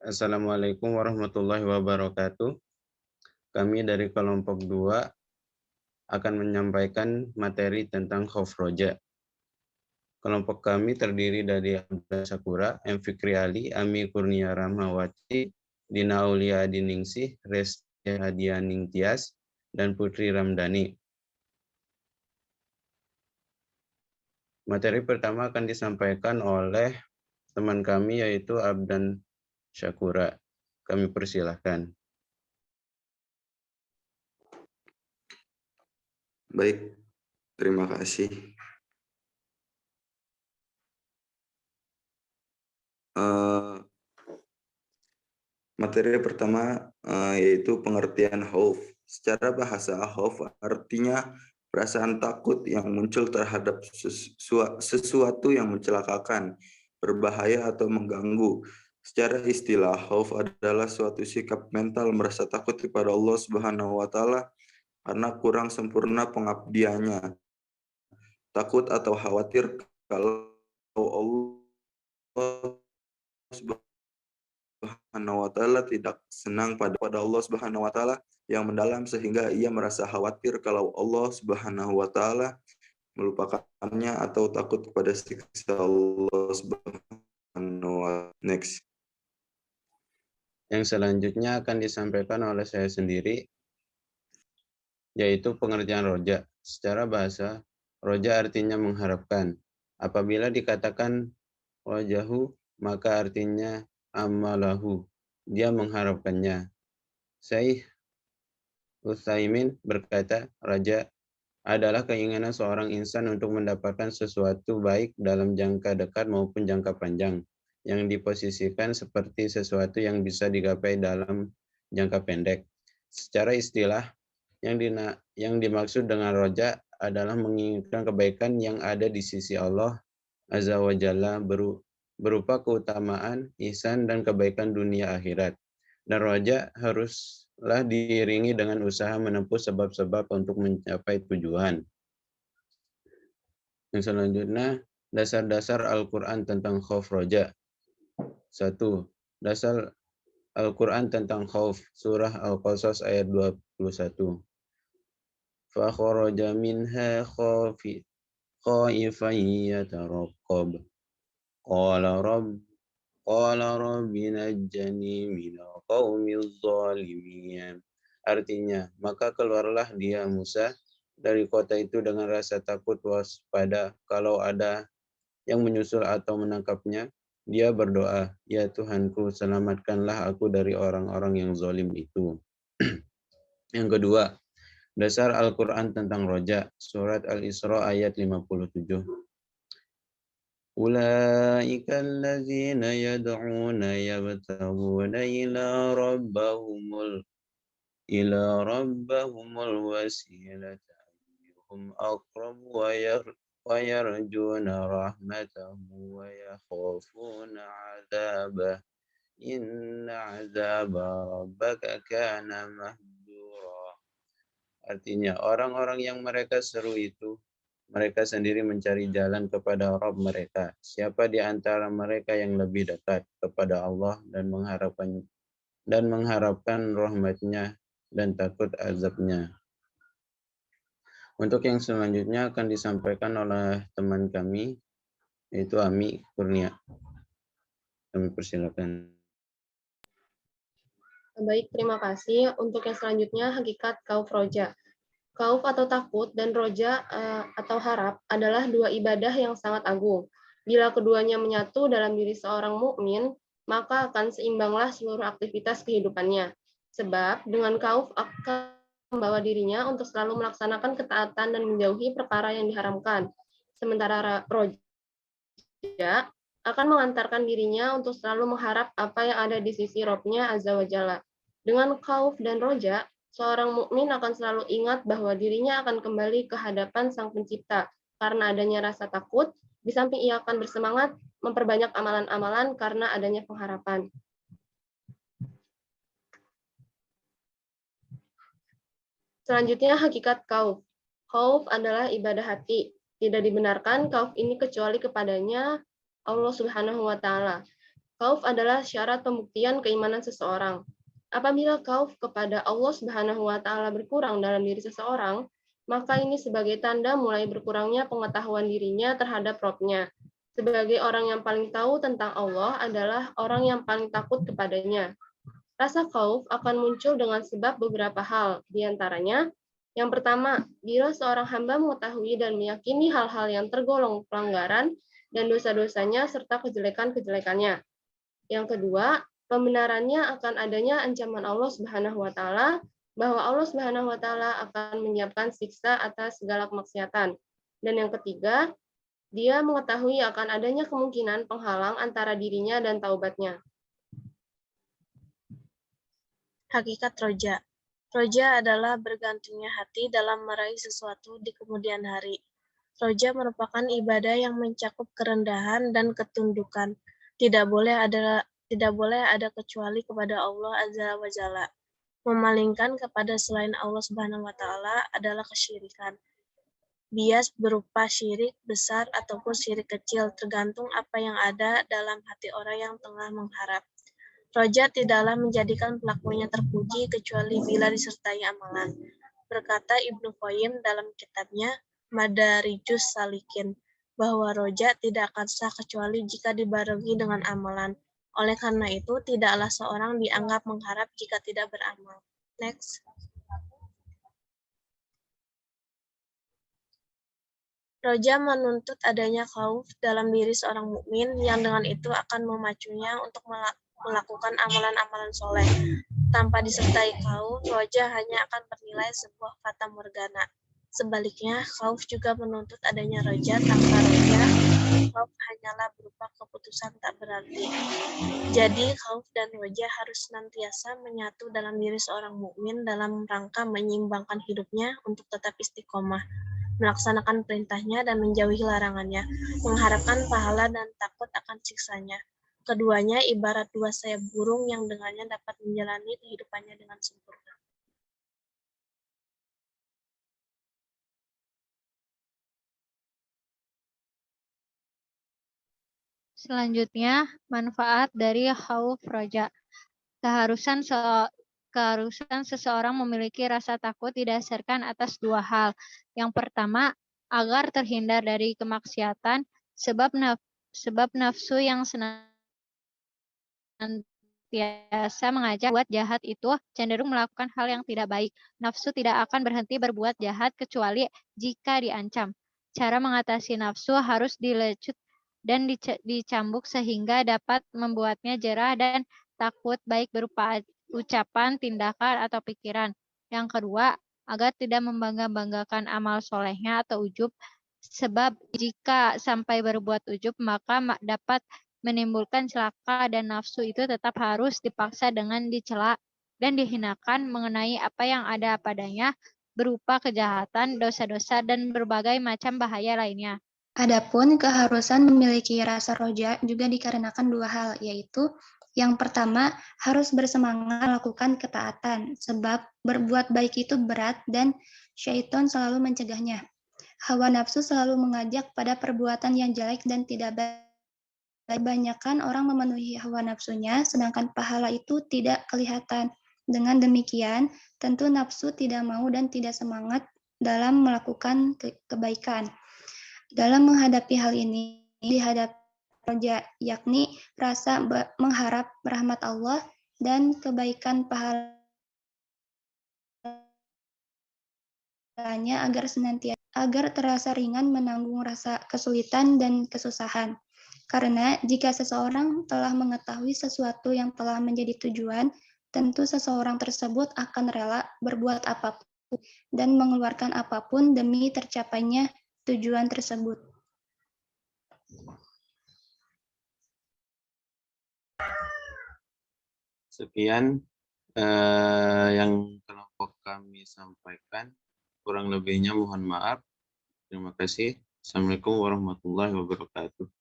Assalamualaikum warahmatullahi wabarakatuh. Kami dari kelompok 2 akan menyampaikan materi tentang khauf roja. Kelompok kami terdiri dari Abda Sakura, M. Fikri Ali, Ami Kurnia Rahmawati, Dina Aulia Adiningsih, Resti Hadianing Tias, dan Putri Ramdhani. Materi pertama akan disampaikan oleh teman kami yaitu Abdan Syakura. Kami persilahkan. Baik, terima kasih. Materi pertama yaitu pengertian khauf. Secara bahasa khauf artinya perasaan takut yang muncul terhadap sesuatu yang mencelakakan, berbahaya atau mengganggu. Secara istilah, khauf adalah suatu sikap mental merasa takut kepada Allah Subhanahu wa taala karena kurang sempurna pengabdiannya. Takut atau khawatir kalau Allah Subhanahu wa taala tidak senang pada Allah Subhanahu wa taala yang mendalam sehingga ia merasa khawatir kalau Allah Subhanahu wa taala melupakannya atau takut kepada siksa Allah Subhanahu wa taala. Next. Yang selanjutnya akan disampaikan oleh saya sendiri, yaitu pengertian roja. Secara bahasa, roja artinya mengharapkan. Apabila dikatakan rojahu, maka artinya amalahu. Dia mengharapkannya. Syekh Utsaimin berkata, raja adalah keinginan seorang insan untuk mendapatkan sesuatu baik dalam jangka dekat maupun jangka panjang, yang diposisikan seperti sesuatu yang bisa digapai dalam jangka pendek. Secara istilah, yang dimaksud dengan roja adalah menginginkan kebaikan yang ada di sisi Allah Azza wa Jalla berupa keutamaan, ihsan, dan kebaikan dunia akhirat. Dan roja haruslah diiringi dengan usaha menempuh sebab-sebab untuk mencapai tujuan. Yang selanjutnya, dasar-dasar Al-Quran tentang khauf roja. 1. Dasar Al-Quran tentang khauf, surah Al-Qasas ayat 21. فَخَرَجَ مِنْهَا خَائِفًا يَتَرَقَّبُ قَالَ رَبِّ نَجِّنِي مِنَ الْقَوْمِ الظَّالِمِينَ. Artinya, maka keluarlah dia Musa dari kota itu dengan rasa takut waspada kalau ada yang menyusul atau menangkapnya. Dia berdoa, ya Tuhanku, selamatkanlah aku dari orang-orang yang zalim itu. Yang kedua, dasar Al-Quran tentang roja, surat Al-Isra ayat 57. Ulaika allazina yad'una yabtaguna ila rabbahumul wasilata ayyuhum aqrabu wa yarjuna rahmatahu wa yakhafuna 'adzabah. Inna 'adzaba rabbaka kana mahdura. Artinya, orang-orang yang mereka seru itu, mereka sendiri mencari jalan kepada Rabb mereka. Siapa di antara mereka yang lebih dekat kepada Allah dan mengharapkan rahmat-Nya dan takut azab-Nya. Untuk yang selanjutnya akan disampaikan oleh teman kami, yaitu Ami Kurnia. Kami persilakan. Baik, terima kasih. Untuk yang selanjutnya, hakikat khauf roja. Khauf atau takut dan roja atau harap adalah dua ibadah yang sangat agung. Bila keduanya menyatu dalam diri seorang mukmin, maka akan seimbanglah seluruh aktivitas kehidupannya. Sebab dengan khauf akan membawa dirinya untuk selalu melaksanakan ketaatan dan menjauhi perkara yang diharamkan. Sementara roja akan mengantarkan dirinya untuk selalu mengharap apa yang ada di sisi Rabb-Nya Azza wa Jalla. Dengan khauf dan roja, seorang mukmin akan selalu ingat bahwa dirinya akan kembali ke hadapan Sang Pencipta. Karena adanya rasa takut, di samping ia akan bersemangat memperbanyak amalan-amalan karena adanya pengharapan. Selanjutnya, hakikat khauf. Khauf adalah ibadah hati. Tidak dibenarkan khauf ini kecuali kepadanya Allah Subhanahu wa taala. Khauf adalah syarat pembuktian keimanan seseorang. Apabila khauf kepada Allah Subhanahu wa taala berkurang dalam diri seseorang, maka ini sebagai tanda mulai berkurangnya pengetahuan dirinya terhadap Rabb-nya. Sebagai orang yang paling tahu tentang Allah adalah orang yang paling takut kepadanya. Rasa khauf akan muncul dengan sebab beberapa hal, di antaranya yang pertama, bila seorang hamba mengetahui dan meyakini hal-hal yang tergolong pelanggaran dan dosa-dosanya serta kejelekan-kejelekannya. Yang kedua, pembenarannya akan adanya ancaman Allah Subhanahu wa taala bahwa Allah Subhanahu wa taala akan menyiapkan siksa atas segala kemaksiatan. Dan yang ketiga, dia mengetahui akan adanya kemungkinan penghalang antara dirinya dan taubatnya. Hakikat roja. Roja adalah bergantungnya hati dalam meraih sesuatu di kemudian hari. Roja merupakan ibadah yang mencakup kerendahan dan ketundukan. Tidak boleh ada kecuali kepada Allah Azza wa Jalla. Memalingkan kepada selain Allah Subhanahu wa taala adalah kesyirikan. Bias berupa syirik besar ataupun syirik kecil, tergantung apa yang ada dalam hati orang yang tengah mengharap. Roja tidaklah menjadikan pelakunya terpuji kecuali bila disertai amalan. Berkata Ibnu Qayyim dalam kitabnya Madarijus Salikin, bahwa roja tidak akan sah kecuali jika dibarengi dengan amalan. Oleh karena itu, tidaklah seorang dianggap mengharap jika tidak beramal. Next. Roja menuntut adanya khauf dalam diri seorang mukmin yang dengan itu akan memacunya untuk melakukan amalan-amalan soleh. Tanpa disertai khauf, roja hanya akan bernilai sebuah fata morgana. Sebaliknya, khauf juga menuntut adanya roja. Tanpa roja, khauf hanyalah berupa keputusan tak berarti. Jadi, khauf dan roja harus senantiasa menyatu dalam diri seorang mukmin dalam rangka menyeimbangkan hidupnya untuk tetap istiqomah, melaksanakan perintahnya dan menjauhi larangannya, mengharapkan pahala dan takut akan siksanya. Keduanya ibarat dua sayap burung yang dengannya dapat menjalani kehidupannya dengan sempurna. Selanjutnya, manfaat dari khauf roja. Keharusan seseorang memiliki rasa takut didasarkan atas dua hal. Yang pertama, agar terhindar dari kemaksiatan, sebab nafsu yang senantiasa mengajak buat jahat itu cenderung melakukan hal yang tidak baik. Nafsu tidak akan berhenti berbuat jahat kecuali jika diancam. Cara mengatasi nafsu harus dilecut dan dicambuk sehingga dapat membuatnya jerah dan takut baik berupa ucapan, tindakan, atau pikiran. Yang kedua, agar tidak membangga-banggakan amal solehnya atau ujub, sebab jika sampai berbuat ujub maka dapat menimbulkan celaka dan nafsu itu tetap harus dipaksa dengan dicela dan dihinakan mengenai apa yang ada padanya berupa kejahatan, dosa-dosa, dan berbagai macam bahaya lainnya. Adapun keharusan memiliki rasa roja juga dikarenakan dua hal, yaitu yang pertama, harus bersemangat melakukan ketaatan, sebab berbuat baik itu berat dan syaitan selalu mencegahnya. Hawa nafsu selalu mengajak pada perbuatan yang jelek dan tidak baik. Kebanyakan orang memenuhi hawa nafsunya, sedangkan pahala itu tidak kelihatan. Dengan demikian, tentu nafsu tidak mau dan tidak semangat dalam melakukan kebaikan. Dalam menghadapi hal ini, dihadapi roja, yakni rasa mengharap rahmat Allah dan kebaikan pahalanya agar terasa ringan menanggung rasa kesulitan dan kesusahan. Karena jika seseorang telah mengetahui sesuatu yang telah menjadi tujuan, tentu seseorang tersebut akan rela berbuat apapun dan mengeluarkan apapun demi tercapainya tujuan tersebut. Sekian yang telah kami sampaikan. Kurang lebihnya mohon maaf. Terima kasih. Assalamualaikum warahmatullahi wabarakatuh.